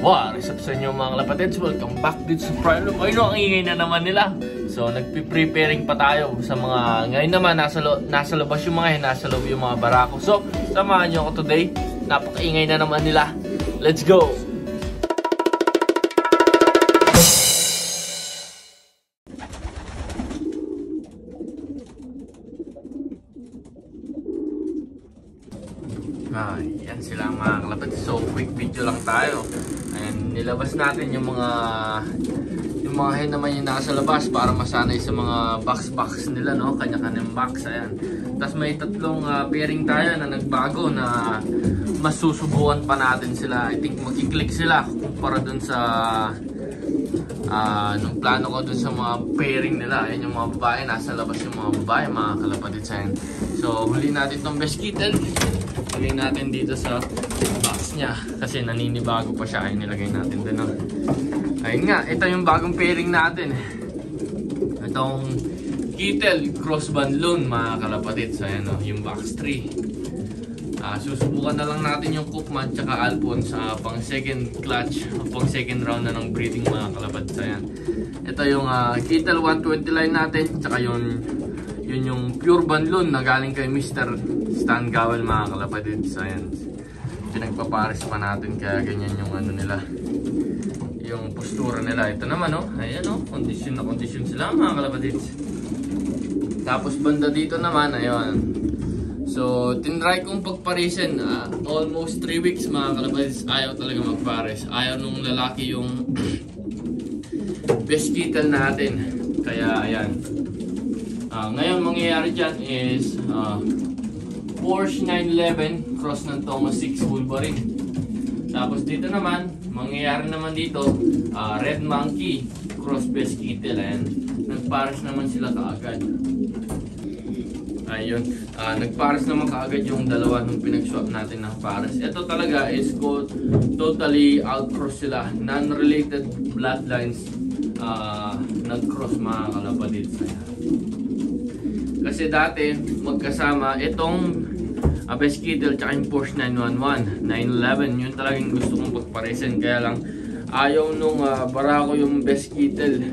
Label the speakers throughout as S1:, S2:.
S1: What is up sa inyo mga kalapatids? Welcome back dito sa Prime Loop. Ayun, ang ingay na naman nila. So nagpe-preparing pa tayo sa mga... Ngayon naman nasa labas yung mga nasa loob yung mga barako. So samahan nyo ako today. Napaka-ingay na naman nila. Let's go! Yan sila mga kalapatids. So quick video lang tayo. And nilabas natin yung mga hen naman yung nasa labas para masanay sa mga box nila, no? Kanya-kanyang box, ayan. Tapos may tatlong pairing tayo na nagbago na masusubukan pa natin sila. I think magkiklik sila kumpara dun sa nung plano ko dun sa mga pairing nila. Ayan yung mga babae, nasa labas yung mga babae, mga kalapatids, ayan. So huli natin tong best kitten. Huli natin dito sa box niya kasi naninibago pa siya. Ay, nilagay natin doon. Ayun nga, ito yung bagong pairing natin. Itong Kittel Cross Banlon, mga kalapatids. Ayan o, yung box 3. Susubukan na lang natin yung Cookman tsaka Alphonse pang second clutch, pang second round na ng breeding, mga kalapatids. Ayan. Ito yung Kittel 120 line natin tsaka yun yung pure Banlon na galing kay Mr. Stan Gowell, mga kalapatids. Ayan. Pinagpapares pa natin kaya ganyan yung ano nila, yung postura nila. Ito naman, oh, ayan, oh, condition na condition sila, mga kalapatids. Tapos banda dito naman, ayun. So tinry kong pagparisin almost 3 weeks, mga kalapatids. Ayaw talaga magpares. Ayaw nung lalaki yung best Kittel natin. Kaya ayan, ngayon mangyayari dyan is Porsche 911 cross ng Thomas 6 Wolverine. Tapos dito naman, mangyayari naman dito Red Monkey cross best Kittel. Ayan, nagpares naman sila kaagad. Ayun, nagpares naman kaagad yung dalawa nung pinag-swap natin ng pares. Ito talaga is totally out-cross sila. Non-related bloodlines nag-cross, mga kalapatids. Kasi dati magkasama itong best Kittel tsaka yung Porsche 911, 911, yun talagang gusto kong pagparisin. Kaya lang ayaw nung barako yung best Kittel.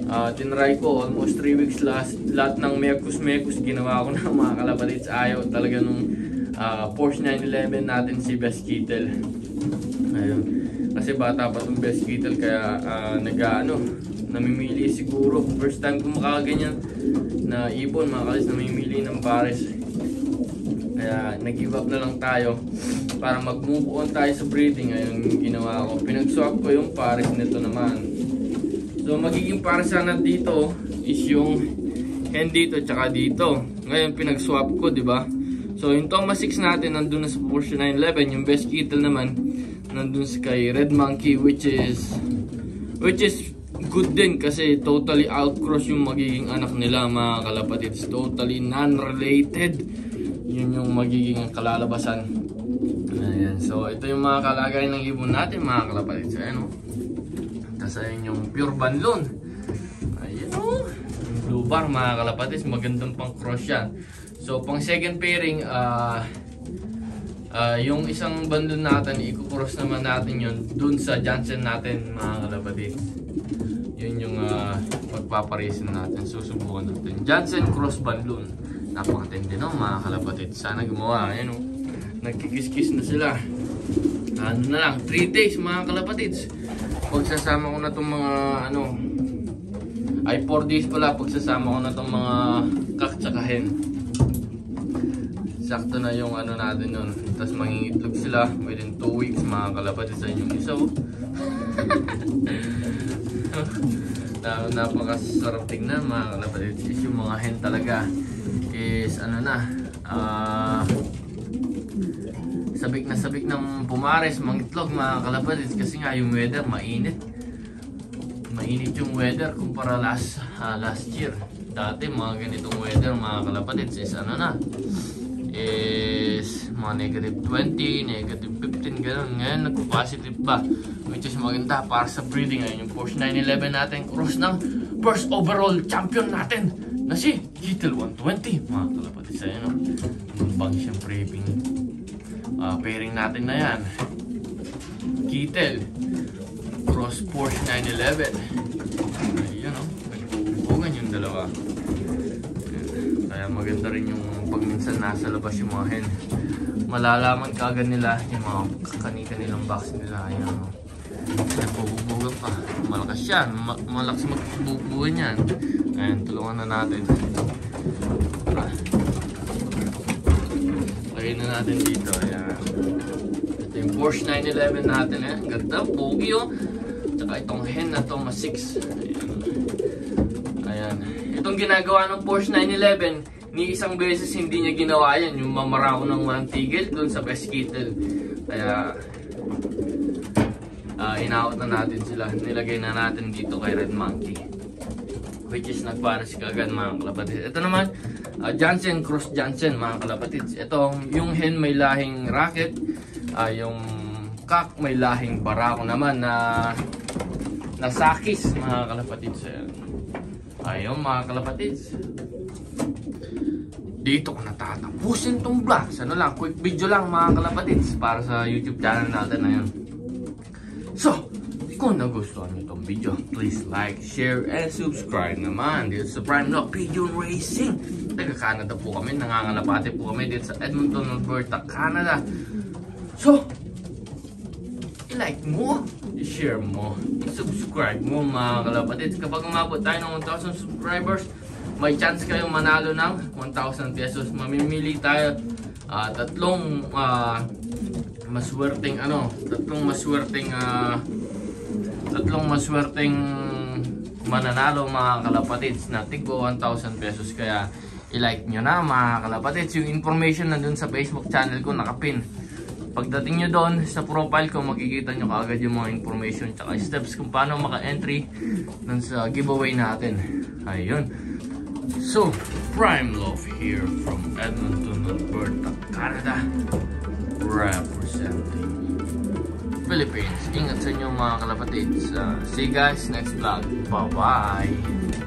S1: Tinry ko almost 3 weeks lahat ng mekus ginawa ko na, mga kalapatids. Ayaw talaga nung Porsche 911 natin si best Kittel. Ayun, kasi bata pa tong best Kittel kaya namimili siguro. First time ko makakaganyan na ibon, mga kalis, namimili ng pares. Kaya nag-give up na lang tayo para mag-move on tayo sa breeding. Ayun yung ginawa ko, pinag-swap ko yung pares nito naman. So magiging pares sana dito is yung hen dito tsaka dito. Ngayon pinag-swap ko, di ba? So yung Thomas 6 natin nandun na sa Porsche 911, yung best Kittel naman nandun sa kay Red Monkey, which is good din kasi totally outcross yung magiging anak nila, mga kalapatids. Totally non-related. Yun yung magiging kalalabasan. Ayan. So ito yung mga kalagayan ng ibon natin, mga kalapatids. Ayan, oh. Tapos ayun yung pure Banlon. Ayan, oh. Yung blue bar, mga kalapatids. Magandang pang cross yan. So pang second pairing, yung isang Banlon natin, i-cross naman natin yun dun sa Jansen natin, mga kalapatids. Yun yung pagpaparisin natin, susubukan natin. Jansen cross Banlon. Napakatindi, no, mga kalapatids. Sana gumawa. Ayan, oh. Nagkikis-kis na sila. Ano na lang, 3 days, mga kalapatids. Pagsasama ko na itong mga 4 days pala. Pagsasama ko na itong mga kaktsakahin. Sakto na yung natin nun. Tapos mangingitlog sila within 2 weeks, mga kalapatids. Sa inyong isa, oh. Napakasarap tignan, mga kalapatids. Yung mga hen talaga is sabik na sabik ng pumares, mangitlog, mga kalapatids. Kasi nga yung weather mainit yung weather kumpara last year. Dati mga ganitong weather, mga kalapatids, is is mga negative 20, negative 15, gano'n. Ngayon nagpo-positive pa, which is maganda para sa breeding. Ngayon yung Porsche 911 natin, cross ng first overall champion natin na si Kittel 120, mga kalapatids. Ayun, no? Bang siyempre pairing natin na yan. Kittel cross Porsche 911. Ayun o, nagbubugan yung dalawa. Kaya maganda rin yung pag minsan nasa labas yung mga hen, malalaman kaagad nila yung mga kani-kanilang box nila. Ayun o, nagbubugan pa, malakas yan, malakas magbubugan yan. Ayan, tulungan na natin. Lagay na natin dito. Ayan, ito yung Porsche 911 natin eh. Ganda, pogi o. Tsaka itong hen na to, mas 6. Ayan. Itong ginagawa ng Porsche 911, ni isang beses hindi niya ginawa yan. Yung mamarako ng walang tigil dun sa best kittel. Kaya inaawat na natin sila. Nilagay na natin dito kay Red Monkey, which is nagpares kagad mga kalapatids. Ito naman, Jansen, Cross Jansen mga kalapatids. Ito, yung hen may lahing racket, yung cock may lahing barako naman na sakis mga kalapatids. Ayun mga kalapatids. Dito ko natatapusin tong vlog. Ano lang, quick video lang mga kalapatids para sa YouTube channel natin na yun. So, kung nagustuhan nyo itong video, please like, share, and subscribe naman dito sa Prime Lock Pigeon Racing. Taga Canada po kami, nangangalapate po kami dito sa Edmonton, Alberta, Canada. So, i-like mo, i-share mo, i-subscribe mo mga kalapatids. Kapag umabot tayo ng 1,000 subscribers, may chance kayong manalo ng 1,000 pesos. Mamimili tayo tatlong maswerteng mananalo mga kalapatids na tigwa 1,000 pesos. Kaya i-like nyo na mga kalapatids. Yung information nandun sa Facebook channel ko, nakapin. Pagdating nyo doon sa profile ko, makikita nyo kaagad yung mga information tsaka steps kung paano maka-entry dun sa giveaway natin. Ayun. So, Prime Love here from Edmonton, Alberta, Canada, representing Philippines. Ingat sa inyo mga kalapatids. See you guys next vlog. Bye-bye!